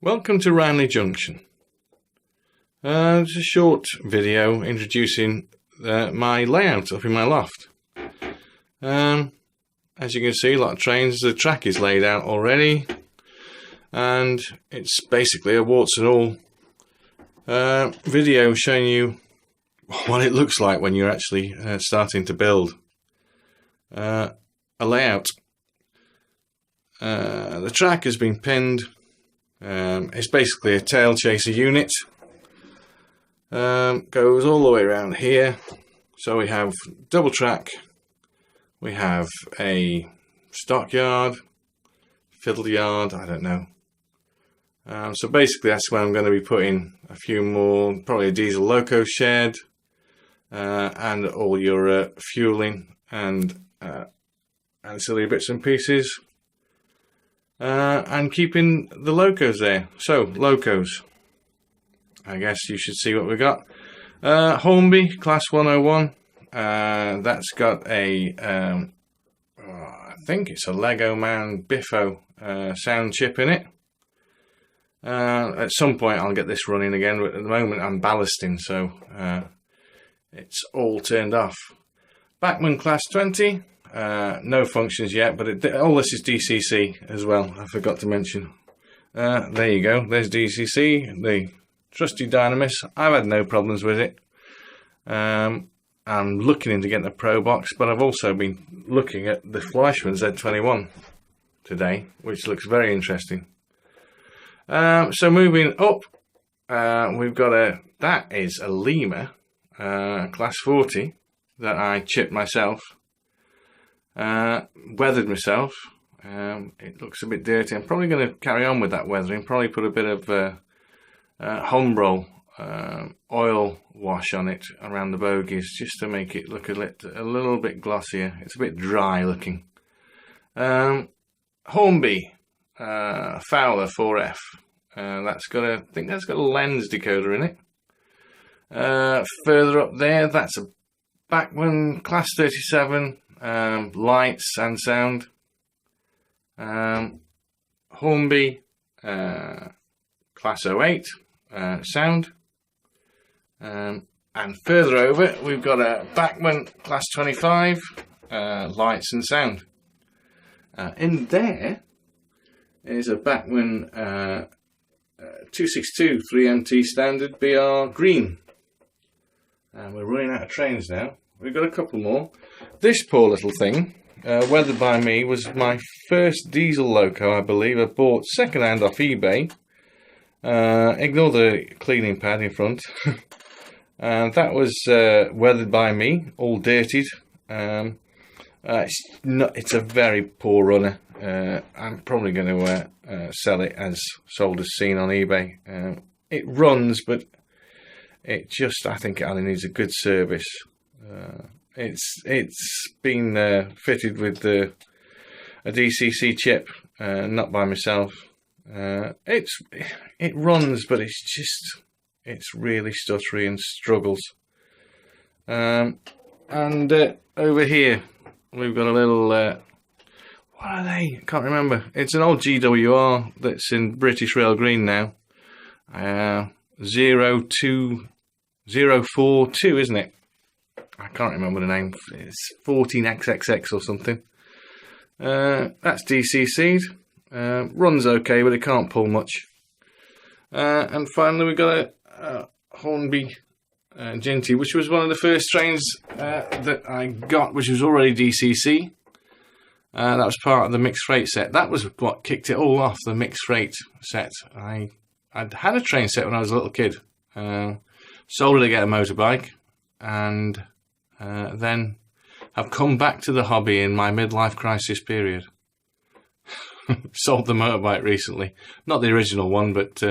Welcome to Wrineley Junction. It's a short video introducing my layout up in my loft. As you can see, a lot of trains, the track is laid out already, and it's basically a warts and all video showing you what it looks like when you're actually starting to build a layout. The track has been pinned. It's basically a tail chaser unit. Goes all the way around here. So we have double track, we have a stockyard, fiddle yard, I don't know. So basically that's where I'm going to be putting a few more, probably a diesel loco shed, and all your fueling and ancillary bits and pieces. And keeping the locos there. So, locos. I guess you should see what we got. Hornby, Class 101. That's got a, I think it's a Lego Man Biffo sound chip in it. At some point I'll get this running again, but at the moment I'm ballasting, so it's all turned off. Bachmann Class 20. No functions yet, but all this is DCC as well, I forgot to mention. There you go, there's DCC, the trusty Dynamis. I've had no problems with it. I'm looking into getting a Pro Box, but I've also been looking at the Fleischmann Z21 today, which looks very interesting. So moving up, we've got that is a Lima Class 40 that I chipped myself. Weathered myself. It looks a bit dirty. I'm probably going to carry on with that weathering, probably put a bit of Humbrol oil wash on it around the bogies, just to make it look a little bit glossier. It's a bit dry looking. Hornby Fowler 4F. That's got I think that's got a lens decoder in it. Further up there, that's a Bachmann Class 37. Lights and sound. Hornby Class 08 sound. And further over we've got a Bachmann Class 25 lights and sound. In there is a Bachmann 262 3MT standard BR green. And we're running out of trains now. We've got a couple more. This poor little thing, weathered by me, was my first diesel loco, I believe. I bought second-hand off eBay. Ignore the cleaning pad in front. And that was weathered by me, all dirtied. It's a very poor runner. I'm probably going to sell it as sold as seen on eBay. It runs, but it just, I think it only needs a good service. It's been fitted with a DCC chip, not by myself. It runs, but it's really stuttery and struggles. And over here we've got a little what are they? I can't remember. It's an old GWR that's in British Rail Green now. 02042, isn't it? I can't remember the name. It's 14XXX or something. That's DCC'd. Runs okay, but it can't pull much. And finally we've got a Hornby Ginty, which was one of the first trains that I got, which was already DCC. That was part of the mixed freight set. That was what kicked it all off, the mixed freight set. I'd had a train set when I was a little kid. Sold it to get a motorbike, and then have come back to the hobby in my midlife crisis period. Sold the motorbike recently. Not the original one, but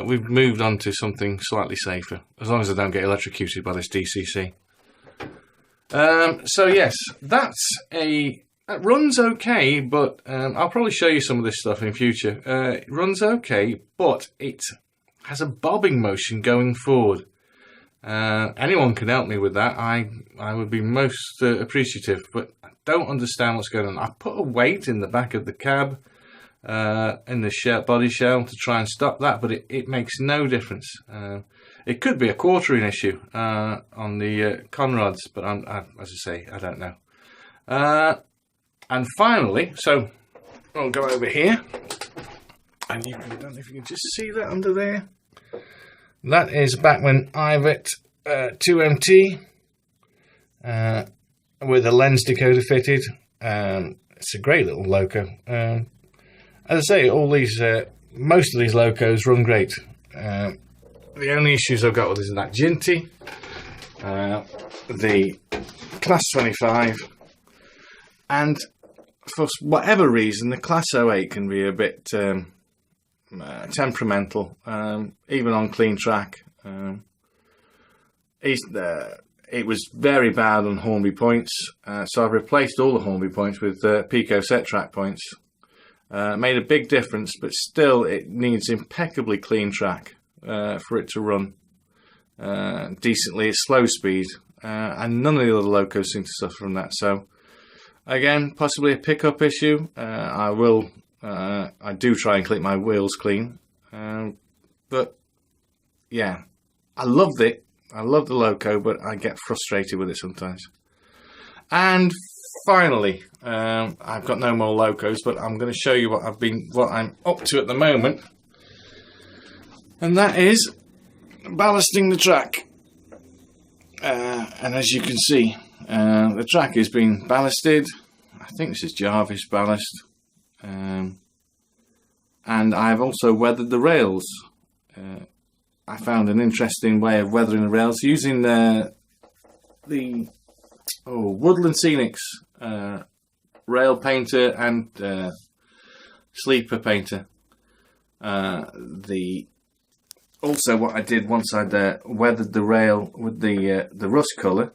we've moved on to something slightly safer, as long as I don't get electrocuted by this DCC. So yes, that runs okay, but I'll probably show you some of this stuff in future. It runs okay, but it has a bobbing motion going forward. Anyone can help me with that. I would be most appreciative, but I don't understand what's going on. I put a weight in the back of the cab in the body shell to try and stop that, but it makes no difference. It could be a quartering issue on the conrods, but as I say, I don't know. And finally, so I'll go over here, and I don't know if you can just see that under there. That is back when Ivet 2MT with a lens decoder fitted. It's a great little loco. As I say, all these, most of these locos run great. The only issues I've got with is that Ginty, the Class 25, and for whatever reason, the Class 08 can be a bit temperamental, even on clean track. It was very bad on Hornby points, so I've replaced all the Hornby points with Pico set track points. Made a big difference, but still it needs impeccably clean track for it to run decently at slow speed, and none of the other locos seem to suffer from that. So again, possibly a pickup issue. I do try and keep my wheels clean, but yeah, I loved it. I love the loco, but I get frustrated with it sometimes. And finally, I've got no more locos, but I'm going to show you what I'm up to at the moment, and that is ballasting the track. And as you can see, the track has been ballasted. I think this is Jarvis ballast, and I've also weathered the rails. I found an interesting way of weathering the rails using the Woodland Scenics rail painter and sleeper painter. Also what I did once I'd weathered the rail with the rust colour,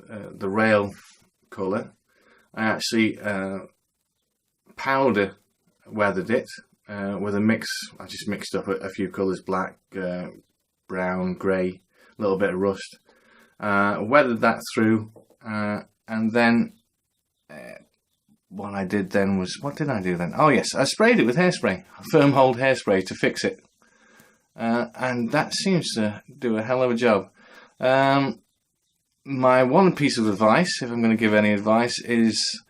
the rail colour, I actually powder weathered it with a mix. I just mixed up a few colours: black, brown, grey, a little bit of rust. Weathered that through, and then what I did then was, what did I do then? Oh yes, I sprayed it with hairspray, firm hold hairspray to fix it, and that seems to do a hell of a job. My one piece of advice, if I'm going to give any advice, is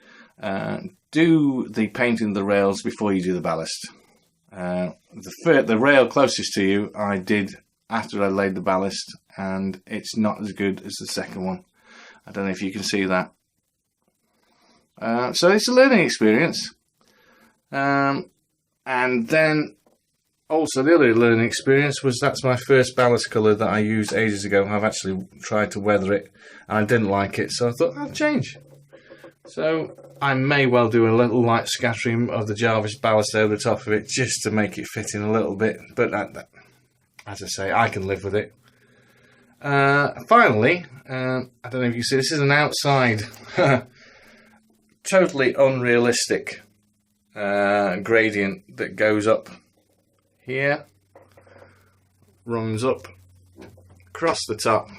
do the painting of the rails before you do the ballast. The rail closest to you I did after I laid the ballast, and it's not as good as the second one. I don't know if you can see that. So it's a learning experience. And then also the other learning experience was that's my first ballast colour that I used ages ago. I've actually tried to weather it and I didn't like it, so I thought I'll change. So I may well do a little light scattering of the Jarvis ballast over the top of it just to make it fit in a little bit, but as I say, I can live with it. Finally, I don't know if you see, this is an outside totally unrealistic gradient that goes up here, runs up across the top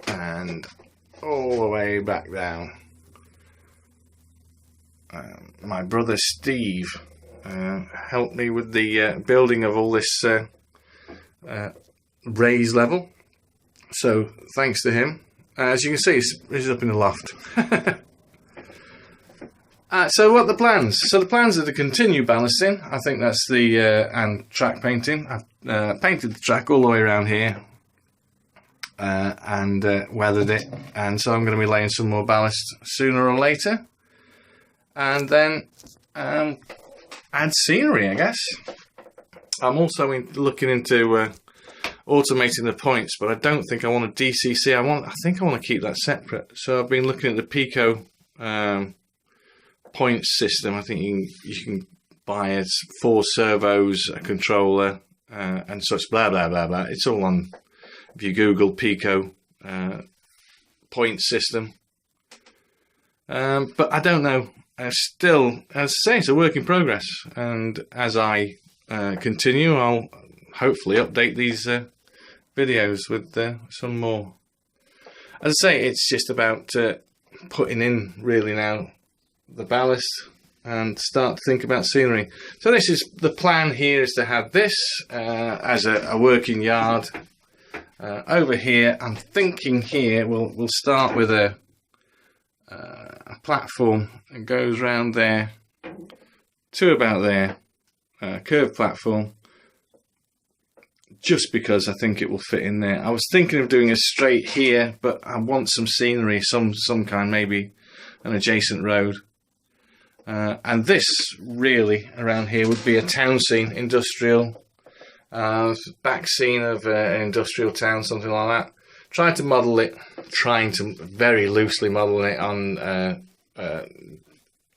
and all the way back down. My brother Steve helped me with the building of all this raised level, so thanks to him. As you can see, this is up in the loft. So what are the plans? So the plans are to continue ballasting. I think that's the and track painting. I've painted the track all the way around here and weathered it, and so I'm going to be laying some more ballast sooner or later, and then add scenery, I guess. I'm also looking into automating the points, but I don't think I want a DCC. I think I want to keep that separate. So I've been looking at the Pico points system. I think you can buy 4 servos, a controller, and such, blah blah blah blah. It's all on, if you Google Pico points system. But I don't know. Still, as I say, it's a work in progress, and as I continue, I'll hopefully update these videos with some more. As I say, it's just about putting in really now the ballast and start to think about scenery. So this is the plan here, is to have this as a working yard. Over here, I'm thinking here we'll start with a platform that goes round there to about there, curved platform, just because I think it will fit in there. I was thinking of doing a straight here, but I want some scenery, some kind, maybe an adjacent road. And this really around here would be a town scene, industrial, back scene of an industrial town, something like that. Trying to very loosely model it on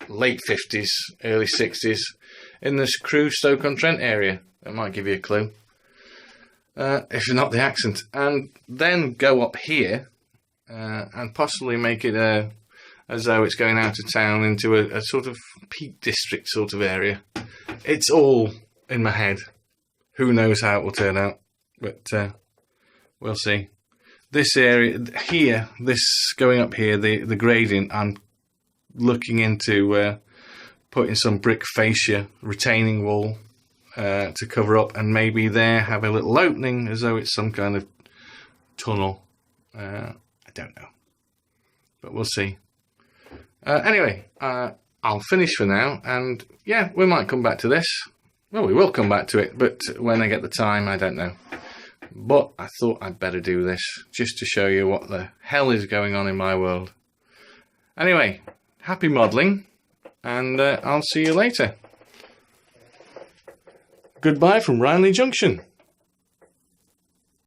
late 50s, early 60s in this Crewe, Stoke-on-Trent area. That might give you a clue, if not the accent. And then go up here and possibly make it as though it's going out of town into a sort of Peak District sort of area. It's all in my head. Who knows how it will turn out, but we'll see. This area here, this going up here, the gradient, I'm looking into putting some brick fascia retaining wall to cover up, and maybe there have a little opening as though it's some kind of tunnel. I don't know, but we'll see. Anyway, I'll finish for now, and yeah, we might come back to this. Well, we will come back to it, but when I get the time, I don't know. But I thought I'd better do this, just to show you what the hell is going on in my world. Anyway, happy modelling, and I'll see you later. Goodbye from Wrineley Junction.